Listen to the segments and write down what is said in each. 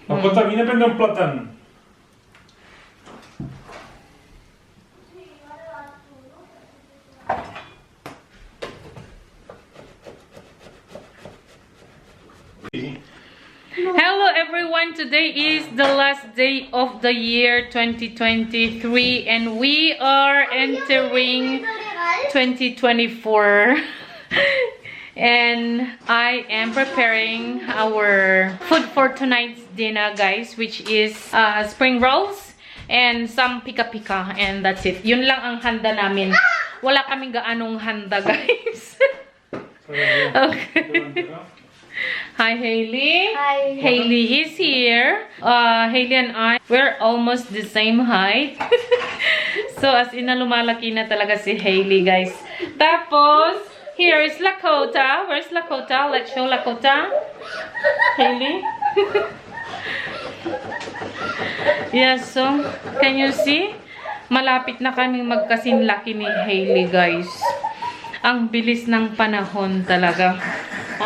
Papá también depende un plátano. Hello everyone, today is the last day of the year 2023 and we are entering 2024 and I am preparing our food for tonight's dinner, guys, which is spring rolls and some pika-pika, and that's it. Yun lang ang handa namin. Wala kaming gaanong handa, guys. Okay. Hi, Hailey. Hi. Hailey is here. Hailey and I, we're almost the same height. So, as in na lumalaki na talaga si Hailey, guys. Tapos, here is Lakota. Where's Lakota? Let's show Lakota. Hailey. Yeah, so, can you see? Malapit na kaming magkasinlaki ni Hailey, guys. Ang bilis ng panahon talaga.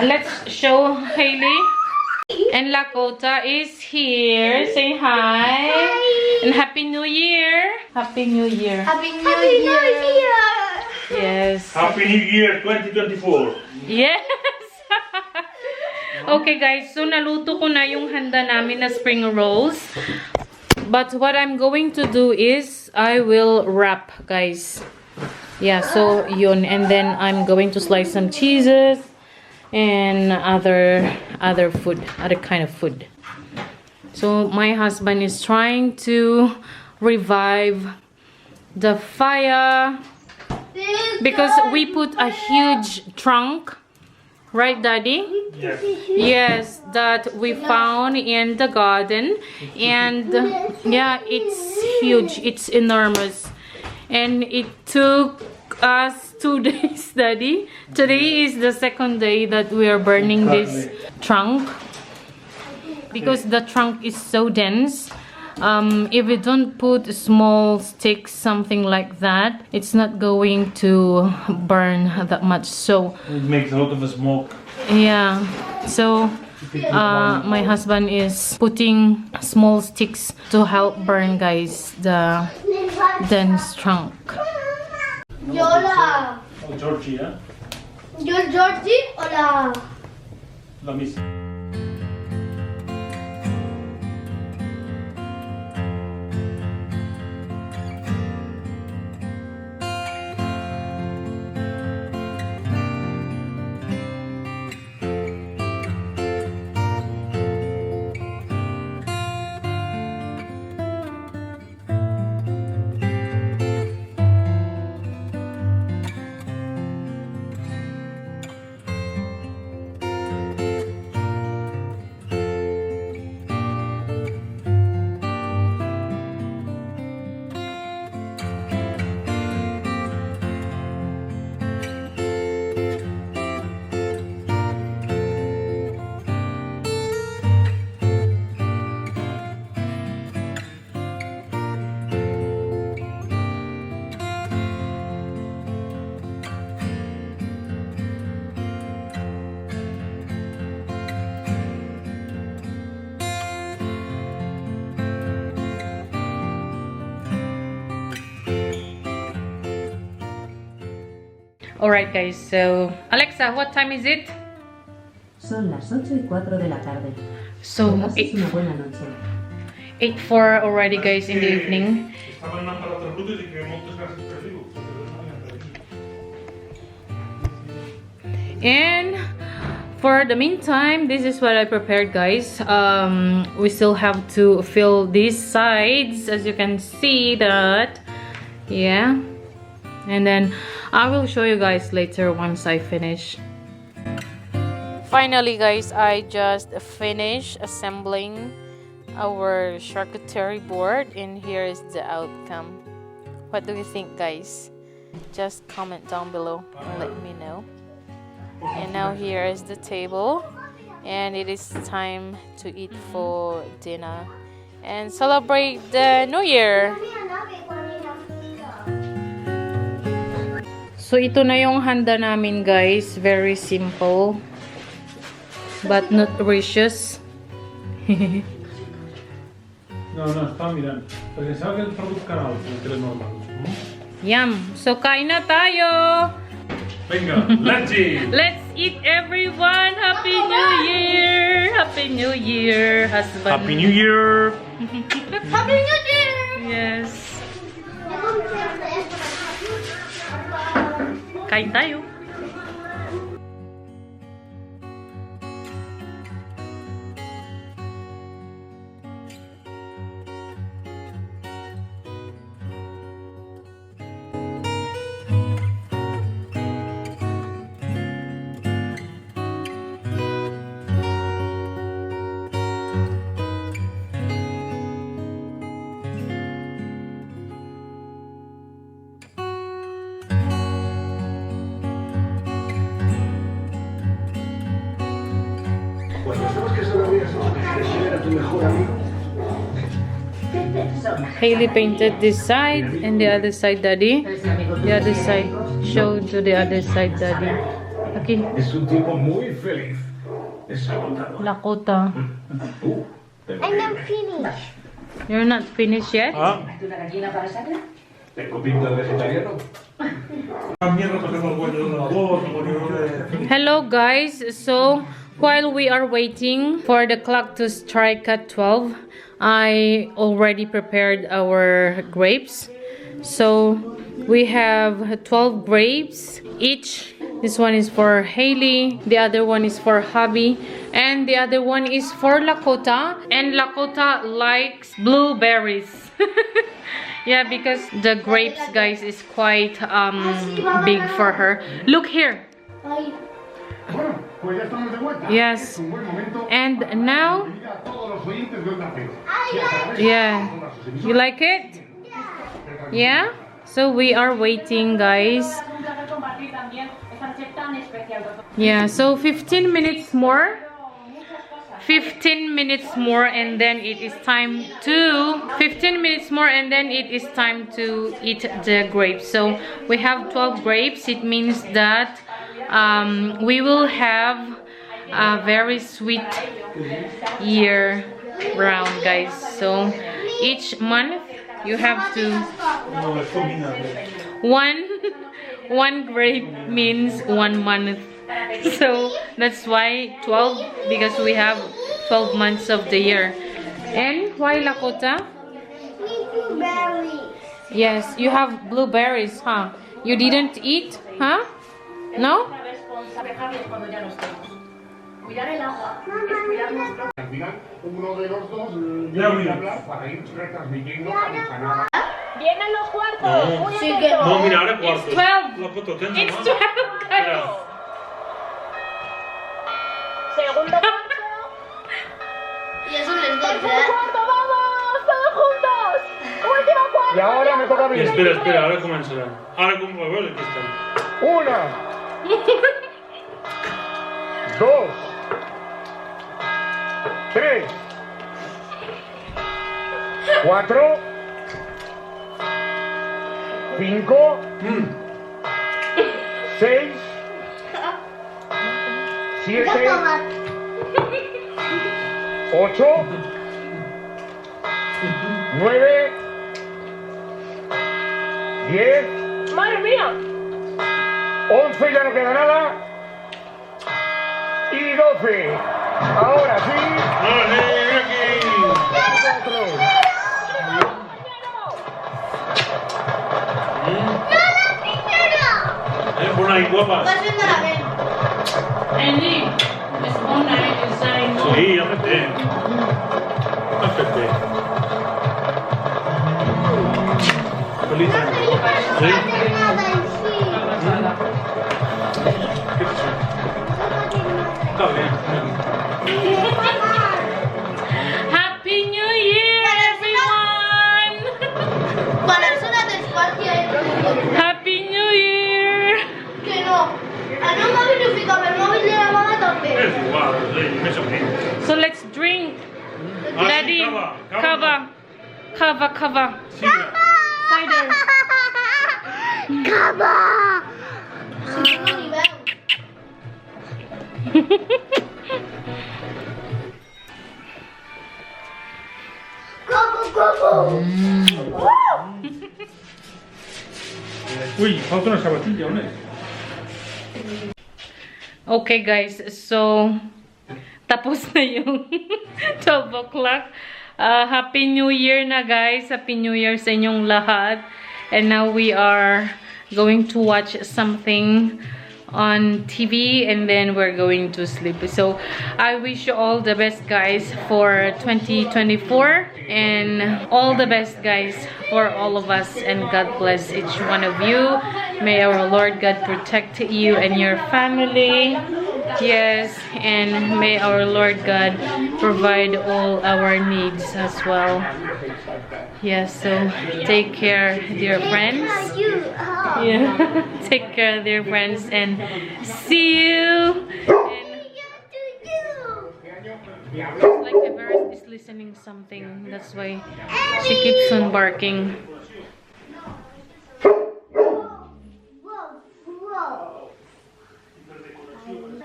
Let's show Hailey. And Lakota is here. Say hi. Hi. And Happy New Year. Happy New Year. Happy New Year. Yes. Happy New Year 2024. Yes. Okay, guys. So, naluto ko na yung handa namin na spring rolls. But what I'm going to do is, I will wrap, guys. Yeah, so yun. And then, I'm going to slice some cheeses and other kind of food. So my husband is trying to revive the fire because we put a huge trunk, right, Daddy? Yes. Yes, that we found in the garden, and yeah, it's huge, it's enormous, and it took us 2 days, Daddy. Today is the second day that we are burning this trunk because the trunk is so dense. If we don't put small sticks, something like that, it's not going to burn that much. So It makes a lot of smoke. yeah, so my husband is putting small sticks to help burn, guys, the dense trunk. Yola. Oh, Georgie, yeah? You're Georgie? Hola. Let me see. Alright, guys, so Alexa, what time is it? Son las 8:04 de la tarde. So Que pases una buena noche. 8:04 already, guys, in the evening. Estaban en aparatos brutos y que montes gases expresivos. And for the meantime, this is what I prepared, guys. We still have to fill these sides, as you can see that. Yeah. And then I will show you guys later once I finish. Finally, guys, I just finished assembling our charcuterie board, and here is the outcome. What do you think, guys? Just comment down below and let me know. And now here is the table, and it is time to eat for dinner and celebrate the New Year. So, ito na yung handa namin, guys. Very simple. But nutritious. No, está mirando. Porque sabe que el producto canal, que es normal. Yum! So, kain na tayo! Venga, let's eat! Let's eat, everyone! Happy New Year! Happy New Year, husband. Happy New Year! Happy New Year! Yes. Kain tayo. Hailey painted this side and the other side, Daddy. The other side. Show to the other side, Daddy. Okay. Es un tipo muy feliz. Es agotador. Lakota. I'm not finished. You're not finished yet? Ah, Tengo pinta de vegetariano. también recogemos el huevo de la voz, el Hello guys, so while we are waiting for the clock to strike at 12, I already prepared our grapes. So we have 12 grapes each. This one is for Hailey, the other one is for hubby, and the other one is for Lakota. And Lakota likes blueberries. Yeah, because the grapes, guys, is quite big for her. Look here. Ay, Bueno, pues ya estamos de vuelta. Yes. Es un buen momento And now, para pedir a todos los oyentes de Onda Cero. yeah, you like it? Yeah? So we are waiting, guys. Yeah, so 15 minutes more. 15 minutes more and then it is time to 15 minutes more and then it is time to eat the grapes. So we have 12 grapes. It means that we will have a very sweet year round, guys. So each month you have to No, es combinable. one grape means 1 month. So that's why 12, because we have 12 months of the year. And why Lakota? me too, berries. Yes, you have blueberries, huh? You didn't eat, huh? No? Al final, uno de los dos Ya, tiene que mira. hablar para ir retransmitiendo la canal. ¡Vienen los cuartos! No. ¡Muy Sí, atentos! No, mira, ahora cuarto. 12. La foto, tensa, It's ¿no? 12, guys. Espera. Segundo cuarto. Y eso les doy, Tercer ¿verdad? cuarto, vamos, todos juntos. Último cuarto. Y ahora me toca a mí. Espera, ahora comenzarà. Ahora como va a ver, aquí está. Una. Dos. Tres. Cuatro. Cinco. Seis. Siete. Toma. 8, 9, 10, ¡Madre mía! 11, ya no queda nada, y 12. Ahora sí. ¡Vale, aquí! Por ahí, guapa. Vas viendo la vez. Andy, it's all night inside. Sí, hágate. Hágate. Feliz No año. quería para no ¿Sí? hacer nada en sí. ¿Qué es eso? Está bien. Happy New Year, everyone! Ponerse una despacio Happy New Year! que no. A no móvil ho ficava el móvil de la mamá també. Es igual, més o menys. So let's drink. Ah, Daddy, sí, kava. Sí, Cider. Cava! Uy, falta una sabatilla, ¿no? Okay guys, so tapos na yung 12 o'clock. Happy New Year na guys. Happy New Year sa inyong lahat. And now we are going to watch something on TV and then we're going to sleep. So I wish you all the best guys for 2024 and all the best guys for all of us, and God bless each one of you. May our Lord God protect you and your family. Yes, and may our Lord God provide all our needs as well. Yes, so take care, dear friends. Yeah, take care, dear friends, and see you. And it's like Everest is listening something. That's why she keeps on barking.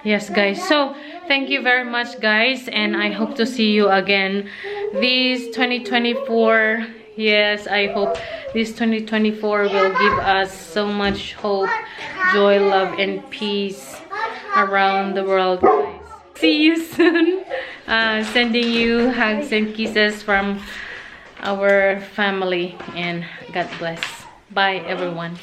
Yes guys, so thank you very much guys, and I hope to see you again this 2024. Yes, I hope this 2024 will give us so much hope, joy, love, and peace around the world guys. See you soon. Sending you hugs and kisses from our family, and God bless. Bye everyone.